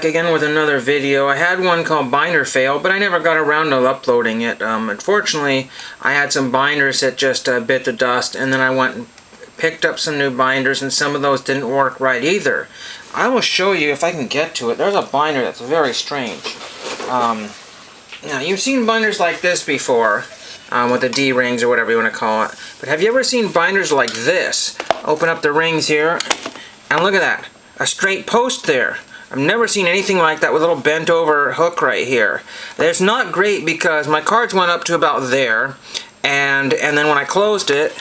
back again with another video. I had one called Binder Fail, but I never got around to uploading it. Unfortunately, I had some binders that just bit the dust, and then I went and picked up some new binders, and some of those didn't work right either. I will show you if I can get to it. There's a binder that's very strange. Now, you've seen binders like this before, with the D-rings or whatever you want to call it. But have you ever seen binders like this? Open up the rings here, and look at that. A straight post there. I've never seen anything like that with a little bent over hook right here. It's not great because my cards went up to about there, and then when I closed it,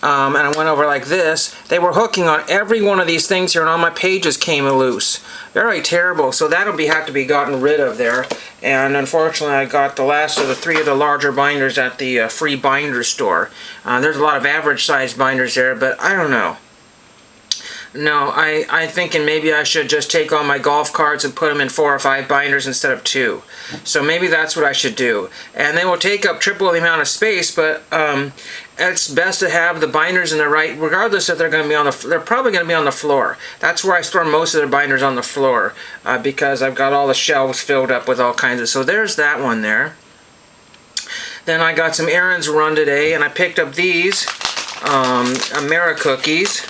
and I went over like this, they were hooking on every one of these things here, and all my pages came loose. Very terrible. So that'll have to be gotten rid of there. And unfortunately, I got the last of the 3 of the larger binders at the free binder store. There's a lot of average sized binders there, but I don't know. No, I'm thinking maybe I should just take all my golf cards and put them in 4 or 5 binders instead of 2. So maybe that's what I should do. And they will take up triple the amount of space, but it's best to have the binders in the right, regardless if they're going to be on the, they're probably going to be on the floor. That's where I store most of the binders, on the floor, because I've got all the shelves filled up with all kinds of, so there's that one there. Then I got some errands run today, and I picked up these Ameri cookies.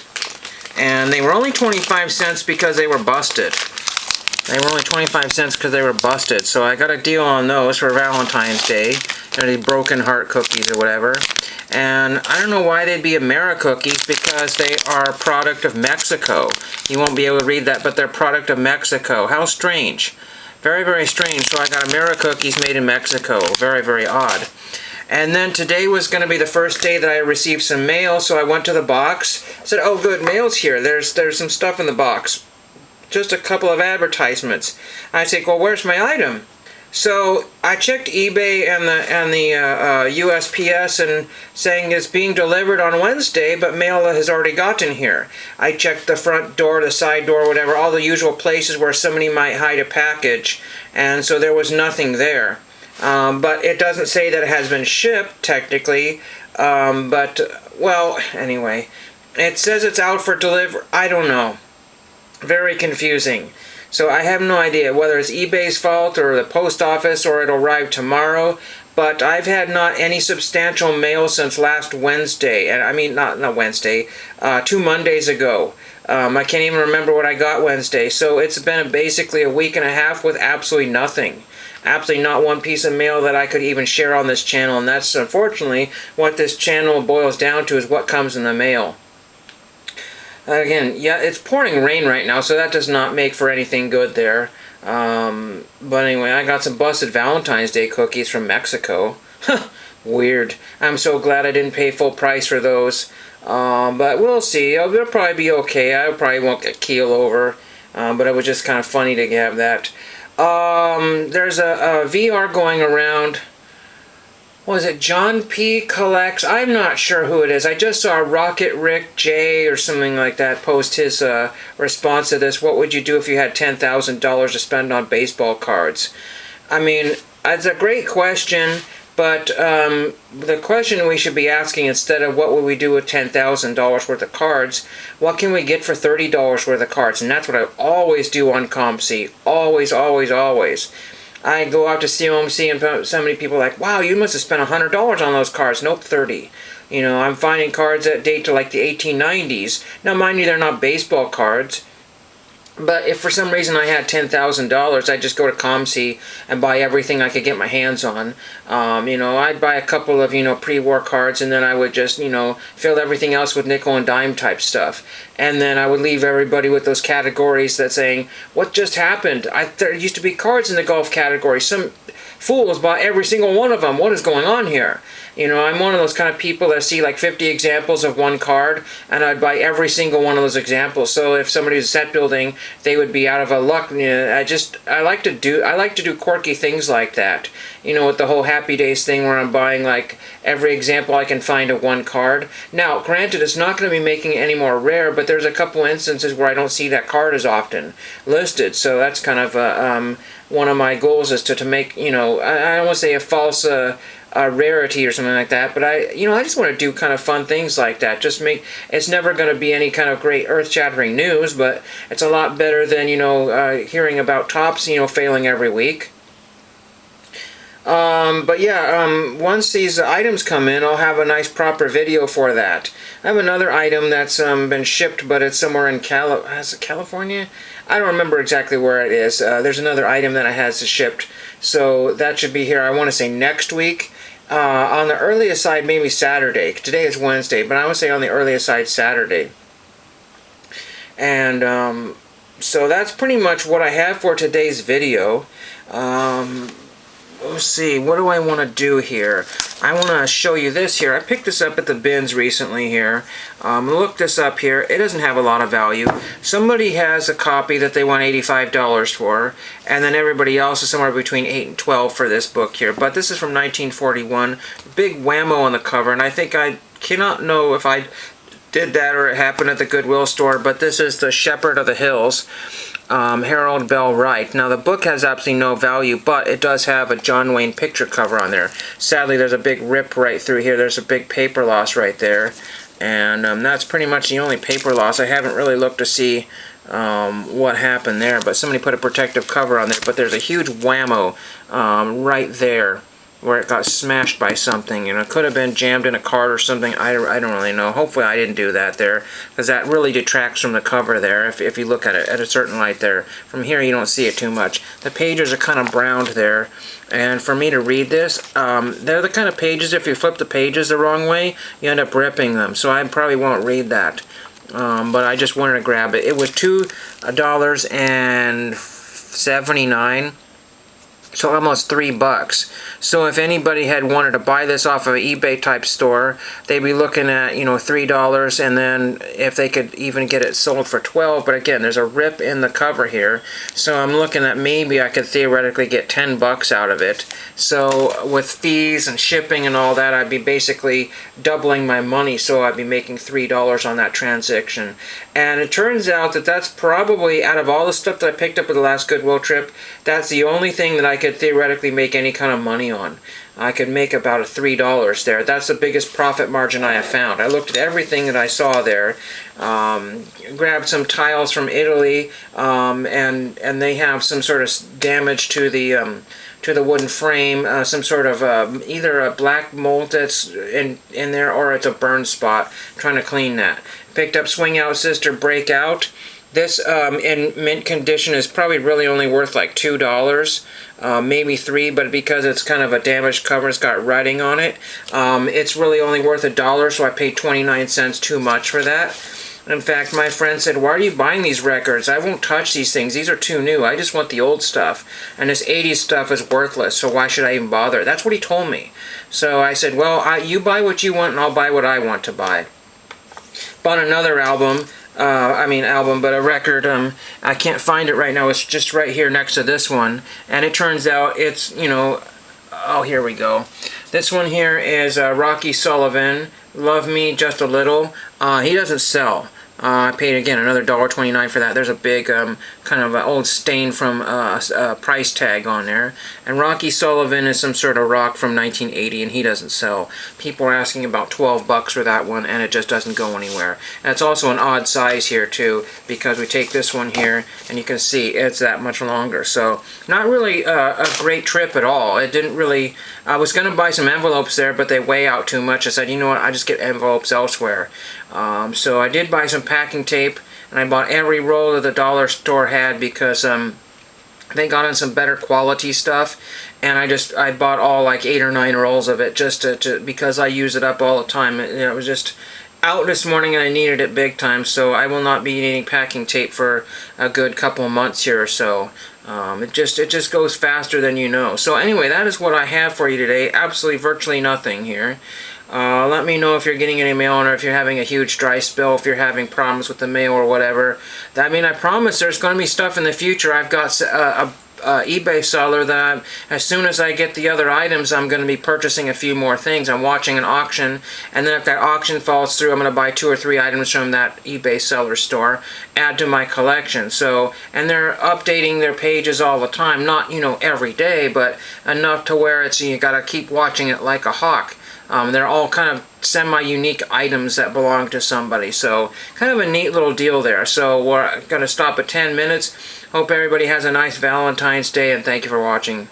And they were only 25 cents because they were busted. They were only 25 cents because they were busted. So I got a deal on those for Valentine's Day. They're the broken heart cookies or whatever. And I don't know why they'd be Ameri cookies, because they are a product of Mexico. You won't be able to read that, but they're a product of Mexico. How strange. Very, very strange. So I got Ameri cookies made in Mexico. Very, very odd. And then today was going to be the first day that I received some mail, so I went to the box. I said, oh good, mail's here. There's some stuff in the box. Just a couple of advertisements. I said, well, where's my item? So I checked eBay and the USPS, and saying it's being delivered on Wednesday, but mail has already gotten here. I checked the front door, the side door, whatever, all the usual places where somebody might hide a package, and so there was nothing there. But it doesn't say that it has been shipped, technically, but, well, anyway, it says it's out for delivery. I don't know. Very confusing. So I have no idea whether it's eBay's fault or the post office, or it'll arrive tomorrow, but I've had not any substantial mail since last Wednesday, and I mean, not Wednesday, 2 Mondays ago. I can't even remember what I got Wednesday, so it's been basically a week and a half with absolutely nothing. Absolutely not one piece of mail that I could even share on this channel, and that's unfortunately what this channel boils down to, is what comes in the mail. Again, yeah, it's pouring rain right now, so that does not make for anything good there. But anyway, I got some busted Valentine's Day cookies from Mexico. Weird. I'm so glad I didn't pay full price for those. But we'll see. They'll probably be okay. I probably won't get keeled over. But it was just kind of funny to have that. There's a VR going around. What is it? John P. Collects. I'm not sure who it is. I just saw Rocket Rick J or something like that post his response to this. What would you do if you had $10,000 to spend on baseball cards? I mean, it's a great question, but the question we should be asking, instead of what would we do with $10,000 worth of cards, what can we get for $30 worth of cards? And that's what I always do on ComC. Always, always, always. I go out to COMC, and so many people are like, wow, you must have spent $100 on those cards. Nope, 30. You know, I'm finding cards that date to like the 1890s. Now, mind you, they're not baseball cards. But if for some reason I had $10,000, I'd just go to ComC and buy everything I could get my hands on. You know, I'd buy a couple of, pre-war cards, and then I would just, fill everything else with nickel and dime type stuff. And then I would leave everybody with those categories that saying, what just happened? There used to be cards in the golf category. Some fools bought every single one of them. What is going on here? You know, I'm one of those kind of people that see like 50 examples of one card, and I'd buy every single one of those examples. So if somebody was set building, they would be out of luck. I like to do quirky things like that. You know, with the whole Happy Days thing, where I'm buying like every example I can find of one card. Now, granted, it's not going to be making it any more rare, but there's a couple instances where I don't see that card as often listed. So that's kind of one of my goals, is to make, I don't want to say a false rarity or something like that. But I just want to do kind of fun things like that. Just make it's never going to be any kind of great earth-shattering news, but it's a lot better than hearing about Topps failing every week. But yeah, once these items come in, I'll have a nice proper video for that. I have another item that's been shipped, but it's somewhere in California? I don't remember exactly where it is. There's another item that I has shipped, so that should be here, I want to say next week. On the earliest side, maybe Saturday. Today is Wednesday, but I would say on the earliest side, Saturday. And so that's pretty much what I have for today's video. Let's see, what do I want to do here? I want to show you this here. I picked this up at the bins recently here. Look this up here. It doesn't have a lot of value. Somebody has a copy that they want $85 for, and then everybody else is somewhere between $8 and $12 for this book here. But this is from 1941. Big whammo on the cover, and I think I cannot know if I did that or it happened at the Goodwill store, but this is the Shepherd of the Hills. Harold Bell Wright. Now the book has absolutely no value, but it does have a John Wayne picture cover on there. Sadly, there's a big rip right through here. There's a big paper loss right there, and that's pretty much the only paper loss. I haven't really looked to see what happened there, but somebody put a protective cover on there. But there's a huge whammo right there where it got smashed by something. It could have been jammed in a cart or something. I don't really know. Hopefully I didn't do that there, because that really detracts from the cover there if you look at it at a certain light there. From here you don't see it too much. The pages are kind of browned there, and for me to read this, they're the kind of pages, if you flip the pages the wrong way, you end up ripping them. So I probably won't read that. But I just wanted to grab it. It was $2.79. So almost $3. So if anybody had wanted to buy this off of an eBay type store, they'd be looking at $3, and then if they could even get it sold for $12. But again, there's a rip in the cover here, so I'm looking at maybe I could theoretically get $10 out of it. So with fees and shipping and all that, I'd be basically doubling my money. So I'd be making $3 on that transaction. And it turns out that that's probably, out of all the stuff that I picked up at the last Goodwill trip, that's the only thing that I could theoretically make any kind of money on. I could make about $3 there. That's the biggest profit margin I have found. I looked at everything that I saw there, grabbed some tiles from Italy, and they have some sort of damage to the wooden frame, some sort of either a black mold that's in there, or it's a burn spot. I'm trying to clean that. Picked up Swing Out Sister Breakout. This in mint condition is probably really only worth like $2, maybe $3, but because it's kind of a damaged cover, it's got writing on it, it's really only worth $1, so I paid 29 cents too much for that. In fact, my friend said, "Why are you buying these records? I won't touch these things. These are too new. I just want the old stuff. And this 80s stuff is worthless, so why should I even bother?" That's what he told me. So I said, well, you buy what you want and I'll buy what I want to buy. Bought another album. But a record. I can't find it right now. It's just right here next to this one. And it turns out it's, oh, here we go. This one here is Rocky Sullivan, Love Me Just a Little. He doesn't sell. I paid, again, another $1.29 for that. There's a big kind of old stain from a price tag on there. And Rocky Sullivan is some sort of rock from 1980, and he doesn't sell. People are asking about $12 for that one, and it just doesn't go anywhere. And it's also an odd size here, too, because we take this one here, and you can see it's that much longer. So not really a great trip at all. It didn't really... I was going to buy some envelopes there, but they weigh out too much. I said, you know what, I just get envelopes elsewhere. So I did buy some packing tape, and I bought every roll that the dollar store had because they got on some better quality stuff, and I bought all like 8 or 9 rolls of it just because I use it up all the time. It was just out this morning and I needed it big time, so I will not be needing packing tape for a good couple months here or so. It just goes faster than you know. So anyway, that is what I have for you today. Absolutely virtually nothing here. Let me know if you're getting any mail, or if you're having a huge dry spell, if you're having problems with the mail or whatever. I promise there's going to be stuff in the future. I've got eBay seller that as soon as I get the other items, I'm going to be purchasing a few more things. I'm watching an auction, and then if that auction falls through, I'm going to buy 2 or 3 items from that eBay seller store, add to my collection. So, and they're updating their pages all the time, not, you know, every day, but enough to where it's, you got to keep watching it like a hawk. They're all kind of semi-unique items that belong to somebody, so kind of a neat little deal there. So we're going to stop at 10 minutes. Hope everybody has a nice Valentine's Day, and thank you for watching.